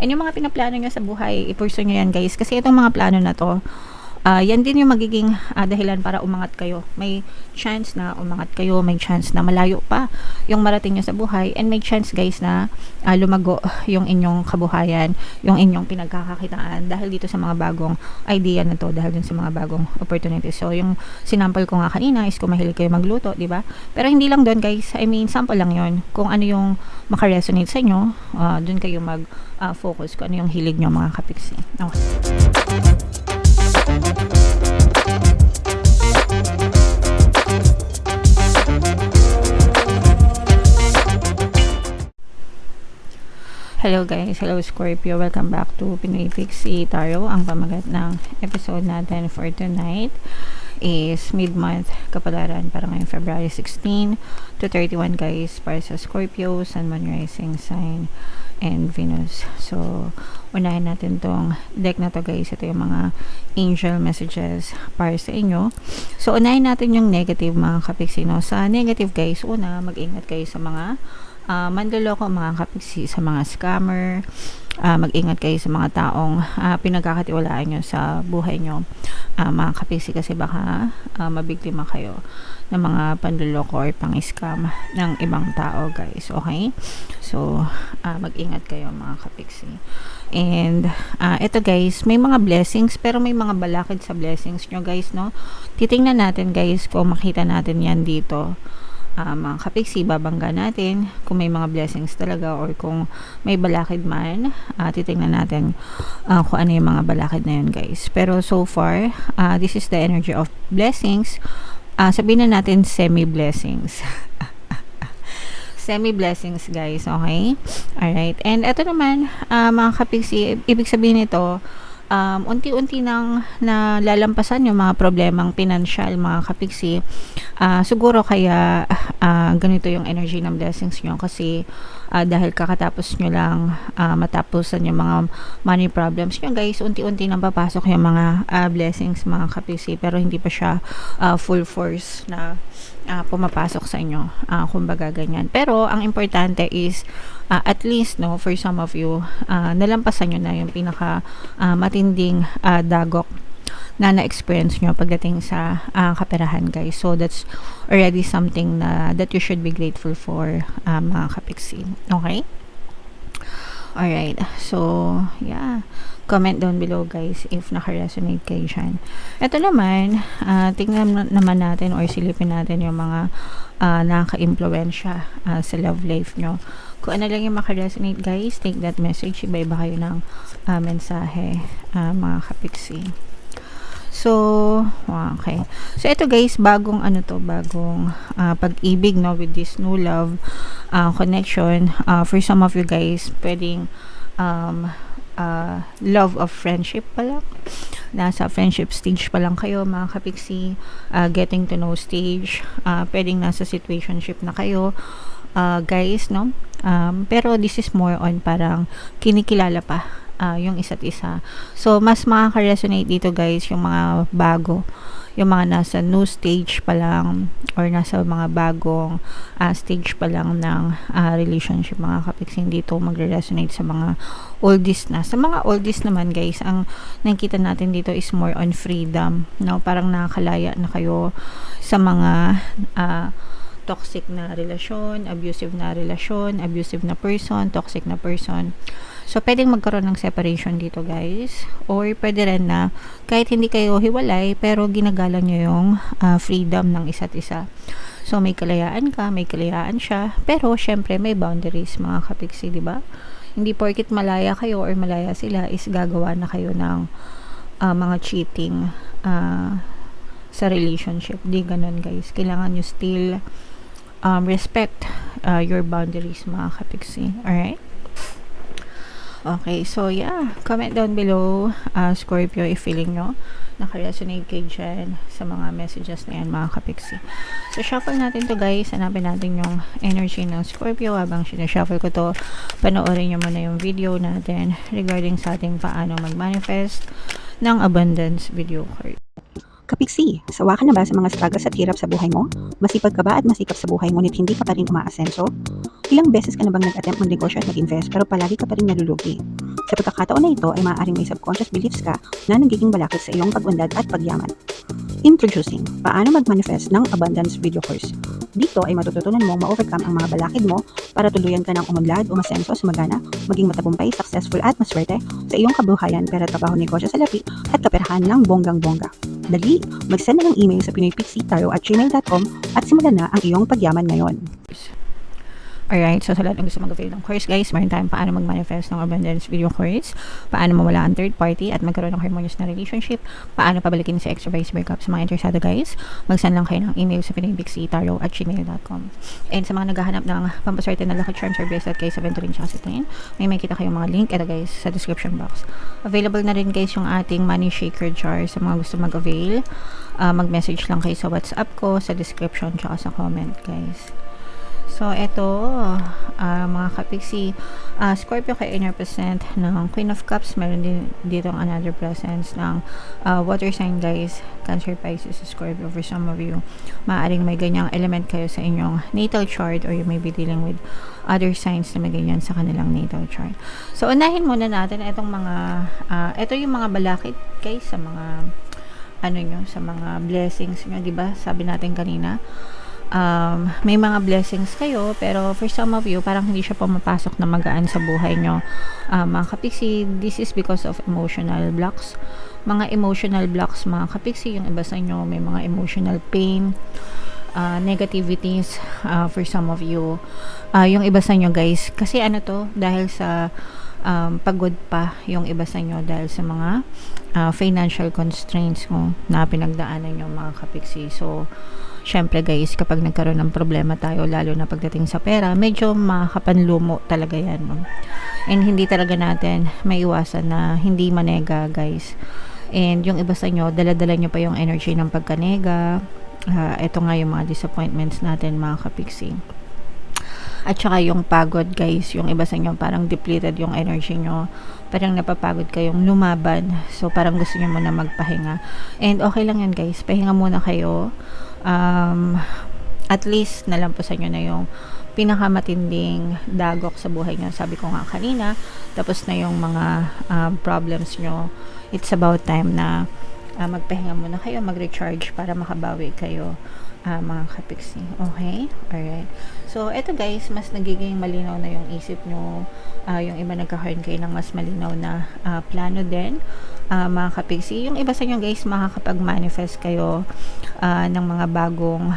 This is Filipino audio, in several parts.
And yung mga pinaplano nyo sa buhay, i-pursue nyo yan guys. Kasi itong mga plano na to, yan din yung magiging dahilan para umangat kayo. May chance na umangat kayo, may chance na malayo pa yung marating nyo sa buhay, and may chance guys na lumago yung inyong kabuhayan, yung inyong pinagkakakitaan dahil dito sa mga bagong idea na to, dahil dun sa mga bagong opportunities. So yung sinample ko nga kanina is kung mahilig kayo magluto, di ba? Pero hindi lang doon guys, I mean sample lang yon. Kung ano yung makaresonate sa inyo, dun kayo mag focus kung ano yung hilig nyo mga kapiksi. Okay. Hello guys, hello Scorpio, welcome back to Pinoy Pixie Tarot. Ang pamagat ng episode natin for tonight is mid-month kapalaran para ngayong February 16 to 31 guys, para sa Scorpio, Sun, Moon, Rising Sign, and Venus. So, unahin natin tong deck na to guys. Ito yung mga angel messages para sa inyo. So, unahin natin yung negative mga kapiksi, no? Sa negative guys, una, mag-ingat kayo sa mga manloloko mga kapiksi, sa mga scammer. Mag-ingat kayo sa mga taong pinagkakatiwalaan nyo sa buhay nyo mga kapiksi, kasi baka mabiktima kayo ng mga panloloko or pang-scam ng ibang tao guys. Okay? So, mag-ingat kayo mga kapiksi. And ito guys, may mga blessings pero may mga balakid sa blessings nyo guys, no? Titingnan natin guys kung makita natin yan dito. Mga kapiksi, babangga natin kung may mga blessings talaga or kung may balakid man. Titingnan natin kung ano yung mga balakid na yun guys. Pero so far, this is the energy of blessings. Sabihin na natin semi-blessings. Semi-blessings guys, okay? Alright, and ito naman mga kapiksi, ibig sabihin nito, unti-unti nang nalalampasan yung mga problemang pinansyal mga kapiksi. Siguro kaya ganito yung energy ng blessings nyo, kasi dahil kakatapos nyo lang matapusan yung mga money problems nyo guys, unti-unti nang papasok yung mga blessings mga kapiksi, pero hindi pa siya full force na pumapasok sa inyo, kumbaga ganyan. Pero ang importante is at least no, for some of you, nalampasan nyo na yung pinaka matinding dagok na na-experience nyo pagdating sa kaperahan guys. So that's already something na that you should be grateful for mga kapiksi. Okay? Alright, so yeah, comment down below guys if naka-resonate kayo dyan. Ito naman, tingnan naman natin or silipin natin yung mga nakaka-impluensya sa love life nyo. Kung ano lang yung maka-resonate guys, take that message. Iba-iba kayo ng mensahe mga kapiksi. So, okay. So, ito guys, bagong bagong pag-ibig, no, with this new love connection. For some of you guys, pwedeng love of friendship pa lang. Nasa friendship stage pa lang kayo, mga kapiksi. Getting to know stage. Pwedeng nasa situationship na kayo, guys, no? Pero this is more on parang kinikilala pa yung isa't isa. So, mas makaka-resonate dito guys yung mga bago, yung mga nasa new stage pa lang or nasa mga bagong stage pa lang ng relationship mga kapiksi. Dito magre-resonate sa mga oldies na. Sa mga oldies naman guys, ang nakikita natin dito is more on freedom, no? Parang nakakalaya na kayo sa mga toxic na relasyon, abusive na relasyon, abusive na person, toxic na person. So, pwedeng magkaroon ng separation dito guys, or pwede rin na kahit hindi kayo hiwalay, pero ginagalang nyo yung freedom ng isa't isa. So, may kalayaan ka, may kalayaan siya, pero syempre may boundaries mga kapiksi, di ba? Hindi porkit malaya kayo or malaya sila is gagawa na kayo ng mga cheating sa relationship. Di ganun guys. Kailangan nyo still respect your boundaries mga kapiksi. Alright? Okay, so yeah, comment down below Scorpio if feeling nyo naka-resonate kayo dyan sa mga messages na yan mga kapiksi. So shuffle natin to guys, hanapin natin yung energy ng Scorpio. Habang sinashuffle ko to, panoorin nyo muna yung video natin regarding sa ating paano mag-manifest ng abundance video card. Kapiksi, sawa ka na ba sa mga struggles at hirap sa buhay mo? Masipag ka ba at masikap sa buhay ngunit hindi ka pa rin umaasenso? Ilang beses ka na bang nag-attempt magnegosyo at mag-invest pero palagi ka pa rin nalulugi? Sa pagkakataon na ito ay maaaring may subconscious beliefs ka na nagiging balakid sa iyong pag-unlad at pagyaman. Introducing, paano mag-manifest ng abundance video course. Dito ay matututunan mong ma-overcome ang mga balakid mo para tuluyan ka ng umunlad, umasenso, sumagana, maging matagumpay, successful at maswerte sa iyong kabuhayan, pera, trabaho, negosyo, salapi at kaperahan ng bonggang-bongga. Dali, mag-send na ng email sa pinoypixie@gmail.com at simulan na ang iyong pagyaman ngayon. Alright, so sa lahat ng gusto mag-avail ng course, guys, meron tayong paano mag-manifest ng abundance video course, paano mawala ang third party at magkaroon ng harmonious na relationship, paano pabalikin si extra vice breakup. Sa mga interesado, guys, mag-send lang kayo ng email sa pinoypixie@gmail.com. And sa mga naghahanap ng pampaswerte na lucky charms or bracelet, guys, sa Venturin tsaka sa Twin, may makita kayong mga link, ito guys, sa description box. Available na rin, guys, yung ating money shaker jar sa mga gusto mag-avail. Mag-message lang kayo sa WhatsApp ko, sa description tsaka sa comment, guys. So, ito, mga kapiksi, Scorpio kayo in your present ng Queen of Cups. Meron din dito ang another presence ng water sign, guys. Cancer, Pisces, Scorpio. For some of you, maaaring may ganyang element kayo sa inyong natal chart, or you may be dealing with other signs na may ganyan sa kanilang natal chart. So, unahin muna natin itong mga, ito yung mga balakid, guys, sa mga, sa mga blessings nyo, diba? Sabi natin kanina, may mga blessings kayo, pero for some of you, parang hindi siya pumapasok na magaan sa buhay nyo. Mga kapiksi, this is because of emotional blocks. Mga emotional blocks, mga kapiksi, yung iba sa inyo, may mga emotional pain, negativities, for some of you. Yung iba sa inyo, guys, kasi dahil sa pagod pa yung iba sa inyo dahil sa mga financial constraints mo na pinagdaanan yung mga kapiksi. So, syempre, guys, kapag nagkaroon ng problema tayo, lalo na pagdating sa pera, medyo makapanlumo talaga yan. No? And hindi talaga natin maiwasan na hindi manega, guys. And yung iba sa inyo, dala-dala nyo pa yung energy ng pagkanega. Ito nga yung mga disappointments natin, mga kapiksi. At saka yung pagod, guys, yung iba sa inyo parang depleted yung energy nyo, parang napapagod kayong lumaban, so parang gusto nyo muna magpahinga. And okay lang yan, guys, pahinga muna kayo. At least nalampasan nyo na yung pinakamatinding dagok sa buhay nyo, sabi ko nga kanina. Tapos na yung mga problems nyo. It's about time na magpahinga muna kayo, mag-recharge para makabawi kayo, mga kapiksi. Okay? Alright. So, eto, guys, mas nagiging malinaw na yung isip nyo. Yung iba nagkakaroon kayo ng mas malinaw na plano din, mga kapiksi. Yung iba sa inyo, guys, makakapag-manifest kayo ng mga bagong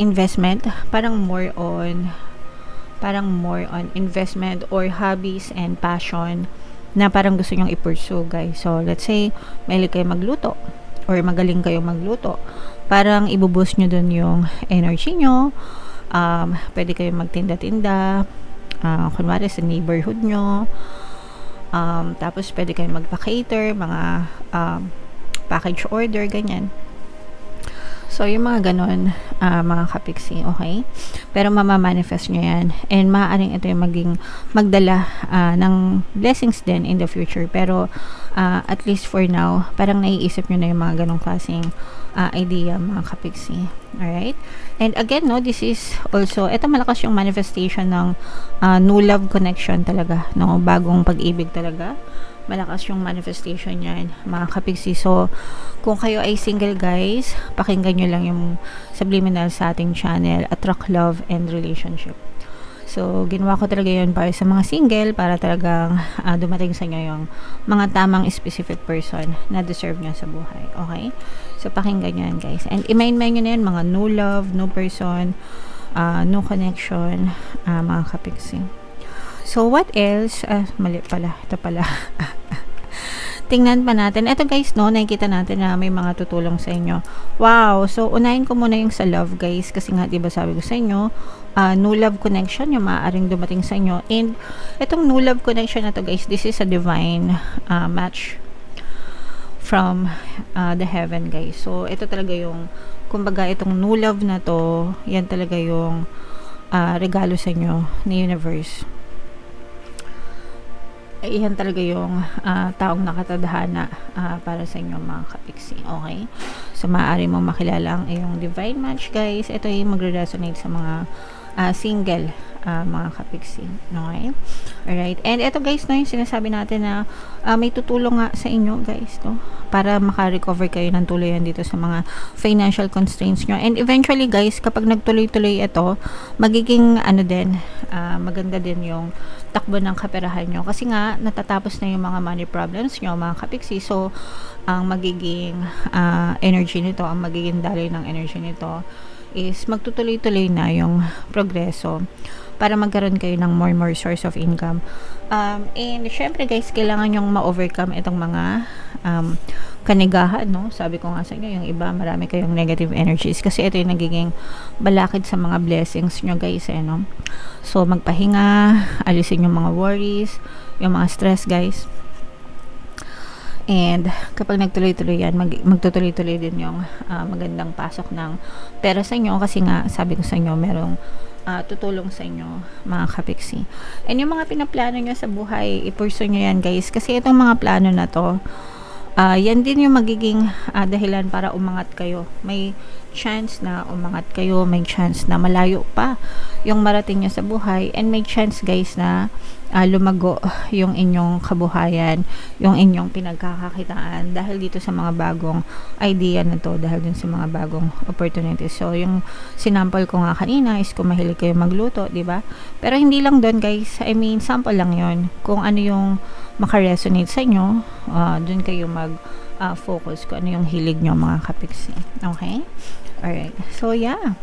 investment. Parang more on investment or hobbies and passion na parang gusto nyong i-pursue, guys. So, let's say, mahilig kayo magluto or magaling kayo magluto. Parang ibuboost nyo dun yung energy nyo. Pwede kayo magtinda-tinda. Kunwari sa neighborhood nyo. Tapos pwede kayo magpa-cater, mga package order, ganyan. So, yung mga ganon, mga kapiksi, okay? Pero mamamanifest nyo yan. And maaaring ito yung magdala ng blessings din in the future. Pero, at least for now, parang naiisip nyo na yung mga ganong klaseng idea, mga kapiksi. Alright? And again, no, this is also, ito malakas yung manifestation ng new love connection talaga, no? Bagong pag-ibig talaga. Malakas yung manifestation yan, mga kapiksi. So, kung kayo ay single, guys, pakinggan nyo lang yung subliminal sa ating channel, Attract Love and Relationship. So, ginawa ko talaga yun para sa mga single, para talagang dumating sa inyo yung mga tamang specific person na deserve nyo sa buhay. Okay? So, pakinggan nyo yan, guys. And i-mind-mind nyo na yun, mga no love, no person, no connection, mga kapiksi. So, what else? Mali pala. Ito pala. Tingnan pa natin. Ito, guys, no, nakikita natin na may mga tutulong sa inyo. Wow! So, unahin ko muna yung sa love, guys. Kasi nga, diba sabi ko sa inyo, no love connection, yung maaaring dumating sa inyo. And, itong no love connection na to, guys, this is a divine match from the heaven, guys. So, ito talaga yung, kumbaga, itong no love na to, yan talaga yung regalo sa inyo ni universe. Iyan talaga yung taong nakatadhana para sa inyo, mga kapiksi. Okay? So, maaari mo makilala ang iyong divine match, guys. Ito yung magre-resonate sa mga single mga kapiksi. Okay? Alright. And ito guys, no, yung sinasabi natin na may tutulong nga sa inyo guys, no, para maka-recover kayo ng tuluyan dito sa mga financial constraints nyo. And eventually guys, kapag nagtuloy-tuloy ito, magiging maganda din yung takbo ng kaperahan nyo. Kasi nga, natatapos na yung mga money problems nyo, mga kapiksi. So, ang magiging energy nito, ang magiging daloy ng energy nito is magtutuloy-tuloy na yung progreso para magkaroon kayo ng more source of income. And syempre guys, kailangan yung ma-overcome itong mga kanigahan, no? Sabi ko nga sa inyo, yung iba, marami kayong negative energies kasi ito yung nagiging balakid sa mga blessings nyo guys, no? So, magpahinga, alisin yung mga worries, yung mga stress guys. And kapag nagtuloy-tuloy yan, magtutuloy-tuloy din yung magandang pasok ng pera sa inyo kasi nga, sabi ko sa inyo, merong tutulong sa inyo, mga kapiksi. And yung mga pinaplano nyo sa buhay, i-pursue nyo yan guys kasi itong mga plano na to, yan din yung magiging dahilan para umangat kayo. May chance na umangat kayo, may chance na malayo pa yung marating nyo sa buhay, and may chance guys na lumago yung inyong kabuhayan, yung inyong pinagkakakitaan dahil dito sa mga bagong idea na to, dahil dun sa mga bagong opportunities. So, yung sinample ko nga kanina is kung mahilig kayo magluto, di ba? Pero hindi lang doon guys, I mean, sample lang yon. Kung ano yung makaresonate sa inyo, dun kayo focus kung ano yung hilig nyo, mga kapiksi. Okay? Alright. So, yeah.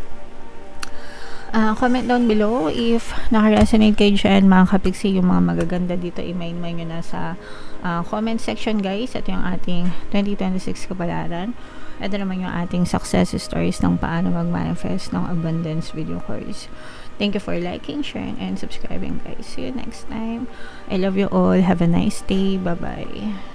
Comment down below if naka-resonate kayo dyan, mga kapiksi, yung mga magaganda dito, i-main nyo na sa comment section guys. At yung ating 2026 kapalaran. Ito naman yung ating success stories ng paano mag-manifest ng abundance video course. Thank you for liking, sharing, and subscribing guys. See you next time. I love you all. Have a nice day. Bye-bye.